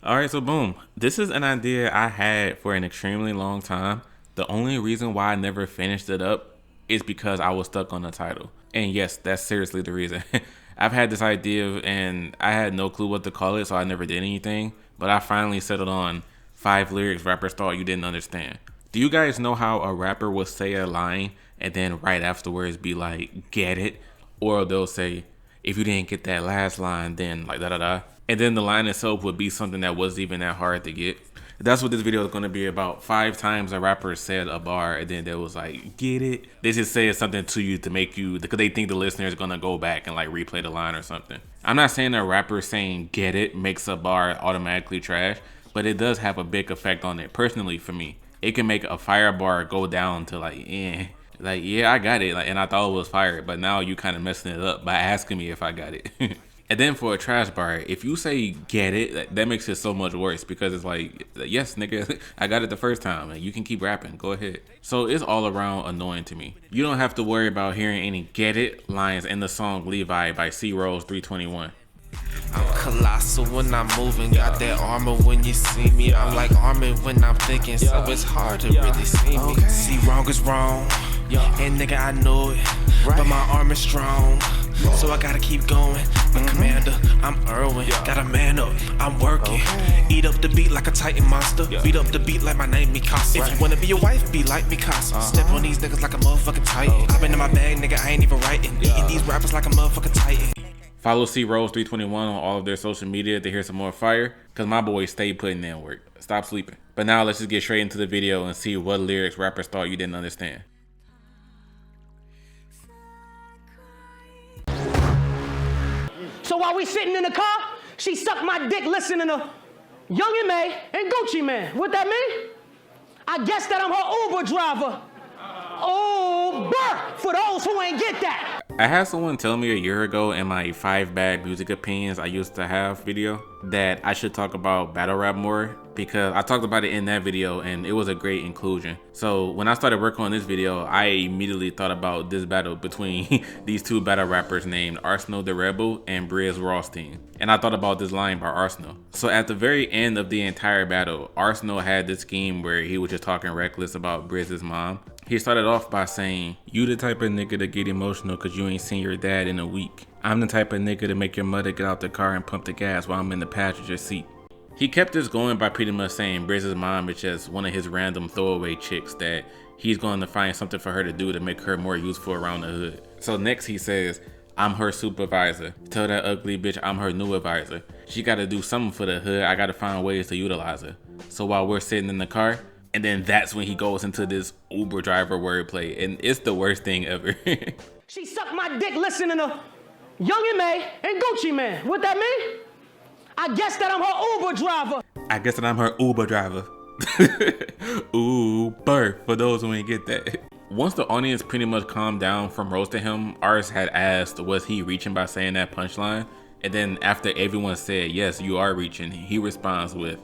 Alright, so boom. This is an idea I had for an extremely long time. The only reason why I never finished it up is because I was stuck on the title. And yes, that's seriously the reason. I've had this idea and I had no clue what to call it, so I never did anything. But I finally settled on 5 lyrics rappers thought you didn't understand. Do you guys know how a rapper will say a line and then right afterwards be like, get it? Or they'll say, if you didn't get that last line, then like da da da. And then the line itself would be something that wasn't even that hard to get. That's what this video is going to be about. 5 times a rapper said a bar and then they was like, get it? They just said something to you to make you, because they think the listener is going to go back and like replay the line or something. I'm not saying a rapper saying get it makes a bar automatically trash, but it does have a big effect on it. Personally, for me, it can make a fire bar go down to like, like, yeah, I got it. Like, and I thought it was fire, but now you kind of messing it up by asking me if I got it. And then for a trash bar, if you say get it, that makes it so much worse because it's like, yes, nigga, I got it the first time and you can keep rapping, go ahead. So it's all around annoying to me. You don't have to worry about hearing any get it lines in the song Levi by C Rose 321. I'm colossal when I'm moving, got that armor when you see me. I'm like armor when I'm thinking, so it's hard to really see me. See, wrong is wrong, and nigga, I know it, but my arm is strong, so I gotta keep going. My commander, I'm Irwin, gotta man up, I'm working. Eat up the beat like a titan monster, beat up the beat like my name Mikasa. If you wanna be a wife, be like Mikasa. Step on these niggas like a motherfucking titan. I've been in my bag, nigga, I ain't even writing. Eating these rappers like a motherfucking titan. Follow C Rose 321 on all of their social media to hear some more fire, cause my boys stay putting in work. Stop sleeping. But now let's just get straight into the video and see what lyrics rappers thought you didn't understand. So while we sitting in the car, she sucked my dick listening to Young and May and Gucci Man. What that mean? I guess that I'm her Uber driver. Uber, for those who ain't get that. I had someone tell me a year ago in my 5 bad music opinions I used to have video that I should talk about battle rap more because I talked about it in that video and it was a great inclusion. So when I started working on this video, I immediately thought about this battle between these 2 battle rappers named Arsenal the Rebel and Briz Rothstein. And I thought about this line by Arsenal. So at the very end of the entire battle, Arsenal had this scheme where he was just talking reckless about Briz's mom. He started off by saying, you the type of nigga to get emotional cause you ain't seen your dad in a week. I'm the type of nigga to make your mother get out the car and pump the gas while I'm in the passenger seat. He kept this going by pretty much saying Briz's mom is just one of his random throwaway chicks that he's going to find something for her to do to make her more useful around the hood. So next he says, I'm her supervisor. Tell that ugly bitch I'm her new advisor. She gotta do something for the hood, I gotta find ways to utilize her. So while we're sitting in the car, and then that's when he goes into this Uber driver wordplay, and it's the worst thing ever. She sucked my dick listening to Young and May and Gucci Man. What that mean? I guess that I'm her Uber driver. I guess that I'm her Uber driver. Uber, for those who ain't get that. Once the audience pretty much calmed down from roasting him, Ars had asked, was he reaching by saying that punchline? And then after everyone said, yes, you are reaching, he responds with,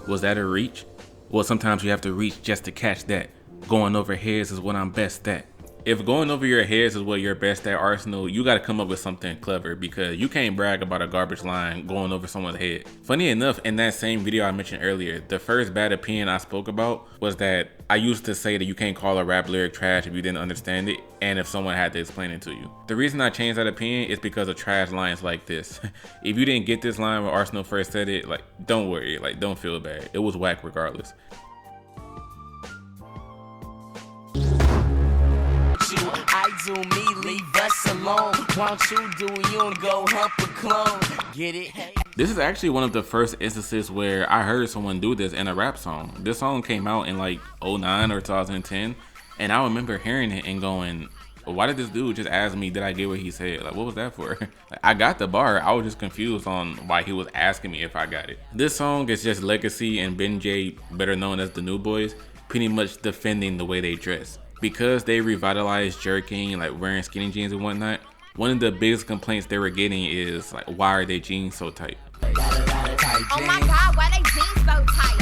was that a reach? Well, sometimes you have to reach just to catch that. Going over heads is what I'm best at. If going over your heads is what you're best at, Arsenal, you gotta come up with something clever because you can't brag about a garbage line going over someone's head. Funny enough, in that same video I mentioned earlier, the first bad opinion I spoke about was that I used to say that you can't call a rap lyric trash if you didn't understand it and if someone had to explain it to you. The reason I changed that opinion is because of trash lines like this. If you didn't get this line when Arsenal first said it, like, don't worry, like, don't feel bad. It was whack regardless. I do me, leave us alone. Won't you do you and go hump a clone? Get it? Hey. This is actually one of the first instances where I heard someone do this in a rap song. This song came out in like 09 or 2010, and I remember hearing it and going, why did this dude just ask me, did I get what he said? Like, what was that for? Like, I got the bar, I was just confused on why he was asking me if I got it. This song is just Legacy and Ben J, better known as the New Boys, pretty much defending the way they dress. Because they revitalized jerking, like wearing skinny jeans and whatnot, one of the biggest complaints they were getting is like, why are their jeans so tight? Oh my God, why they jeans so tight?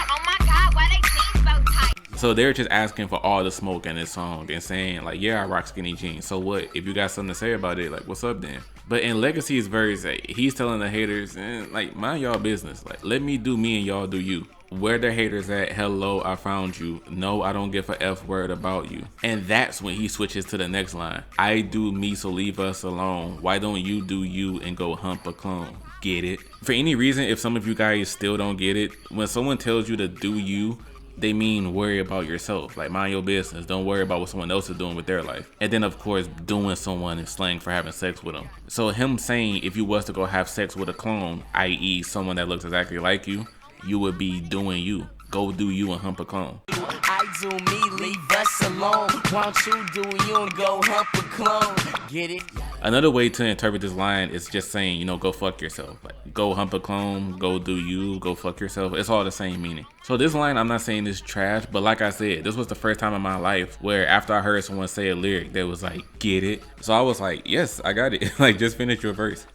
Oh my God, why they jeans so tight? So they're just asking for all the smoke in this song and saying like, yeah, I rock skinny jeans. So what? If you got something to say about it, like, what's up then? But in Legacy's verse, he's telling the haters, like, mind y'all business. Like, let me do me and y'all do you. Where the haters at? Hello, I found you. No, I don't give a F word about you. And that's when he switches to the next line. I do me, so leave us alone. Why don't you do you and go hump a clone? Get it? For any reason, if some of you guys still don't get it, when someone tells you to do you, they mean worry about yourself. Like, mind your business. Don't worry about what someone else is doing with their life. And then, of course, doing someone is slang for having sex with them. So him saying if you was to go have sex with a clone, i.e. someone that looks exactly like you, you would be doing you. Go do you and hump a clone. I do me, leave us alone. Won't you do you and go hump a clone? Get it? Another way to interpret this line is just saying, you know, go fuck yourself. Like, go hump a clone, go do you, go fuck yourself. It's all the same meaning. So this line, I'm not saying this trash, but like I said, this was the first time in my life where after I heard someone say a lyric that was like, get it? So I was like, yes, I got it. Like, just finish your verse.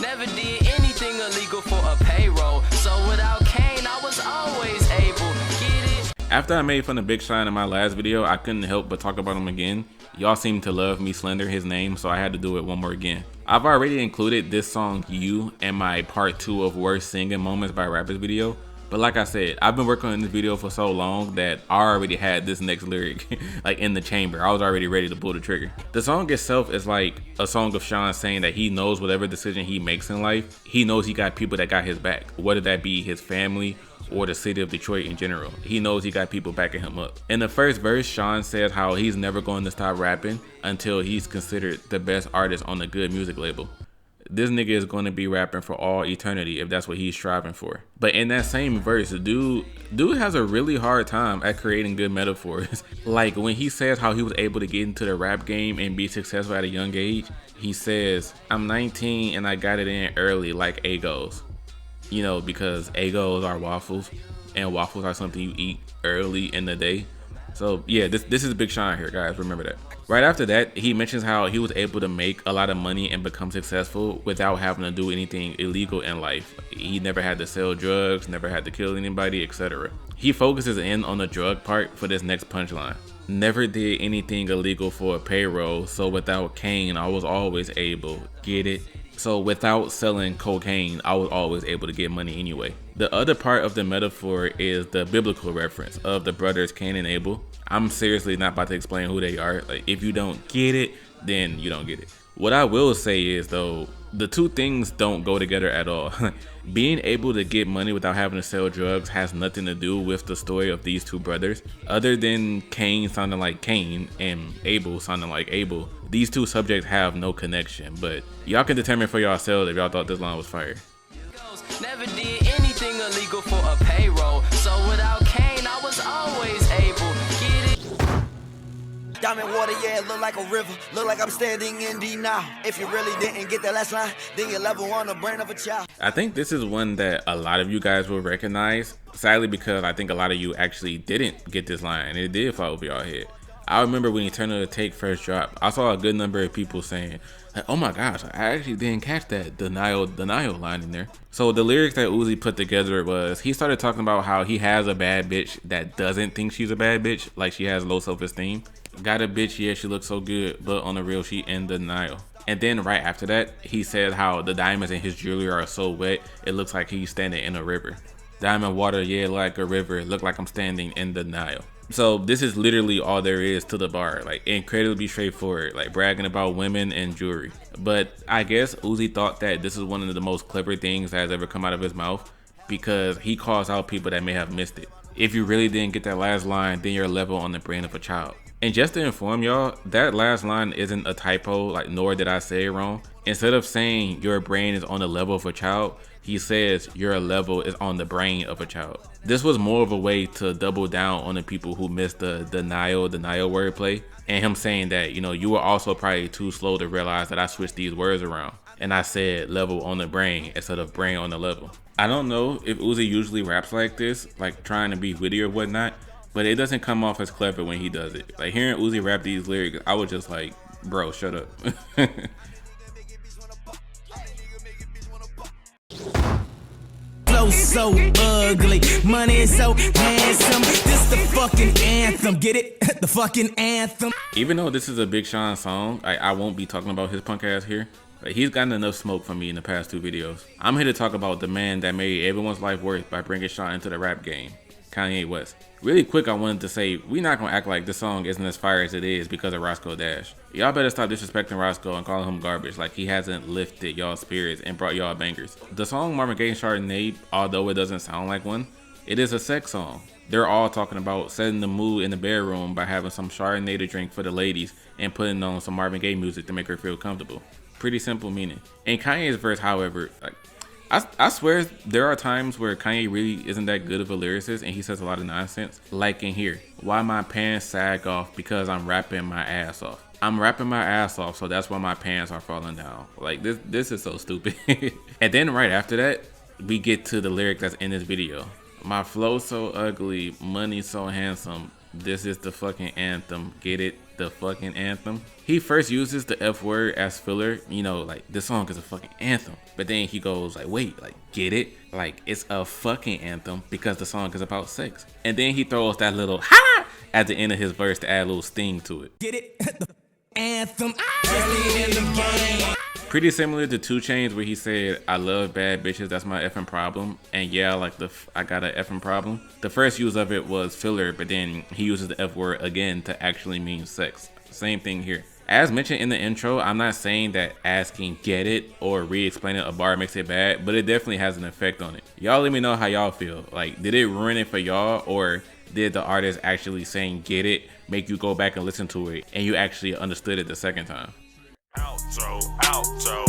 Never did anything illegal for a payroll. So without Cain, I was always able. Get it? After I made fun of Big Sean in my last video, I couldn't help but talk about him again. Y'all seem to love me slander his name, so I had to do it one more again. I've already included this song You in my part 2 of worst singing moments by rappers video. But like I said, I've been working on this video for so long that I already had this next lyric like in the chamber. I was already ready to pull the trigger. The song itself is like a song of Sean saying that he knows whatever decision he makes in life, he knows he got people that got his back, whether that be his family or the city of Detroit in general. He knows he got people backing him up. In the first verse, Sean says how he's never going to stop rapping until he's considered the best artist on a good music label. This nigga is going to be rapping for all eternity if that's what he's striving for. But in that same verse, dude has a really hard time at creating good metaphors. Like when he says how he was able to get into the rap game and be successful at a young age, he says, I'm 19 and I got it in early like Eggos. You know, because Eggos are waffles and waffles are something you eat early in the day. So yeah, this is Big Sean here, guys. Remember that. Right after that, he mentions how he was able to make a lot of money and become successful without having to do anything illegal in life. He never had to sell drugs, never had to kill anybody, etc. He focuses in on the drug part for this next punchline. Never did anything illegal for a payroll, so without Cain, I was always able. Get it? So without selling cocaine, I was always able to get money anyway. The other part of the metaphor is the biblical reference of the brothers Cain and Abel. I'm seriously not about to explain who they are. Like, if you don't get it, then you don't get it. What I will say is though, the two things don't go together at all. Being able to get money without having to sell drugs has nothing to do with the story of these two brothers. Other than Cain sounding like Cain and Abel sounding like Abel, these two subjects have no connection. But y'all can determine for yourselves if y'all thought this line was fire. Never did anything illegal for a payroll. So without Cain, I was always able. Get it? Diamond water, yeah, it look like a river. Look like I'm standing in the now. If you really didn't get that last line, then you're level on the brain of a child. I think this is one that a lot of you guys will recognize. Sadly, because I think a lot of you actually didn't get this line. It did fall over y'all head. I remember when Eternal Take first dropped, I saw a good number of people saying, oh my gosh, I actually didn't catch that the Nile line in there. So the lyrics that Uzi put together was, he started talking about how he has a bad bitch that doesn't think she's a bad bitch, like she has low self-esteem. Got a bitch, yeah, she looks so good, but on the real, she in denial. And then right after that, he said how the diamonds in his jewelry are so wet, it looks like he's standing in a river. Diamond water, yeah, like a river, look like I'm standing in the Nile. So this is literally all there is to the bar, like incredibly straightforward, like bragging about women and jewelry. But I guess Uzi thought that this is one of the most clever things that has ever come out of his mouth, because he calls out people that may have missed it. If you really didn't get that last line, then you're level on the brain of a child. And just to inform y'all, that last line isn't a typo, like nor did I say it wrong. Instead of saying your brain is on the level of a child, he says your level is on the brain of a child. This was more of a way to double down on the people who missed the denial wordplay, and him saying that, you know, you were also probably too slow to realize that I switched these words around and I said level on the brain instead of brain on the level. I don't know if Uzi usually raps like this, like trying to be witty or whatnot, but it doesn't come off as clever when he does it. Like hearing Uzi rap these lyrics, I was just like, bro, shut up. So ugly, money is so handsome. This the fucking anthem, get it? the fucking anthem. Even though this is a Big Sean song, I won't be talking about his punk ass here. But he's gotten enough smoke from me in the past 2 videos. I'm here to talk about the man that made everyone's life worse by bringing Sean into the rap game, Kanye West. Really quick, I wanted to say, we not gonna act like this song isn't as fire as it is because of Roscoe Dash. Y'all better stop disrespecting Roscoe and calling him garbage like he hasn't lifted y'all's spirits and brought y'all bangers. The song Marvin Gaye and Chardonnay, although it doesn't sound like one, it is a sex song. They're all talking about setting the mood in the bedroom by having some Chardonnay to drink for the ladies and putting on some Marvin Gaye music to make her feel comfortable. Pretty simple meaning. In Kanye's verse, however, I swear there are times where Kanye really isn't that good of a lyricist and he says a lot of nonsense. Like in here, why my pants sag off because I'm rapping my ass off. I'm rapping my ass off, so that's why my pants are falling down. Like this is so stupid. And then right after that, we get to the lyric that's in this video. My flow so ugly, money so handsome. This is the fucking anthem. Get it? The fucking anthem. He first uses the F word as filler, you know, like this song is a fucking anthem. But then he goes like, wait, like get it? Like it's a fucking anthem because the song is about sex. And then he throws that little ha at the end of his verse to add a little sting to it. Get it? The anthem. Early in the game. Pretty similar to 2 Chainz where he said, I love bad bitches, that's my effing problem. And yeah, like I got an effing problem. The first use of it was filler, but then he uses the F word again to actually mean sex. Same thing here. As mentioned in the intro, I'm not saying that asking get it or re-explaining a bar makes it bad, but it definitely has an effect on it. Y'all let me know how y'all feel. Like, did it ruin it for y'all, or did the artist actually saying get it make you go back and listen to it and you actually understood it the second time? Outro, outro,